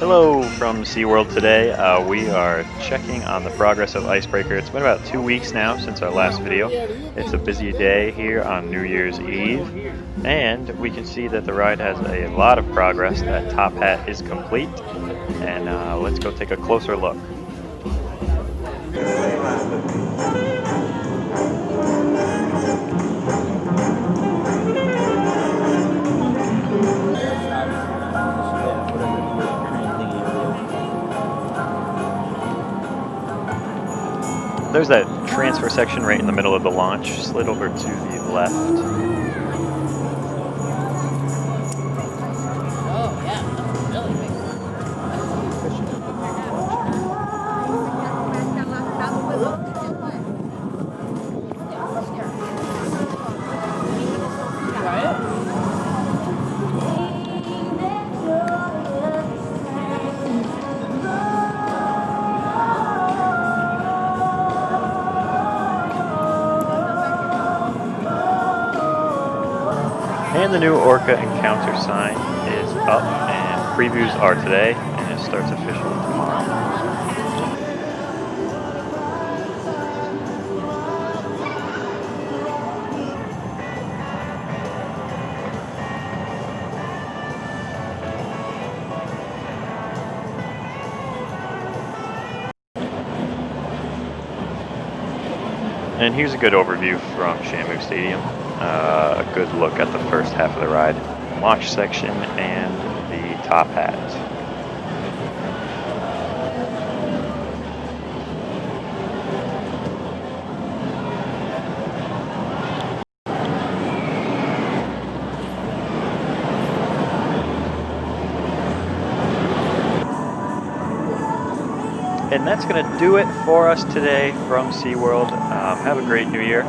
Hello from SeaWorld today. We are checking on the progress of Icebreaker. It's been about 2 weeks now since our last video. It's a busy day here on New Year's Eve, and we can see that the ride has a lot of progress. That top hat is complete, and let's go take a closer look. There's that transfer section right in the middle of the launch. Slid over to the left. Oh, yeah, that's a really big one. Right? And the new Orca Encounter sign is up, and previews are today, and it starts officially tomorrow. And here's a good overview from Shamu Stadium. A good look at the first half of the ride, launch section, and the top hat. And that's going to do it for us today from SeaWorld. Have a great new year.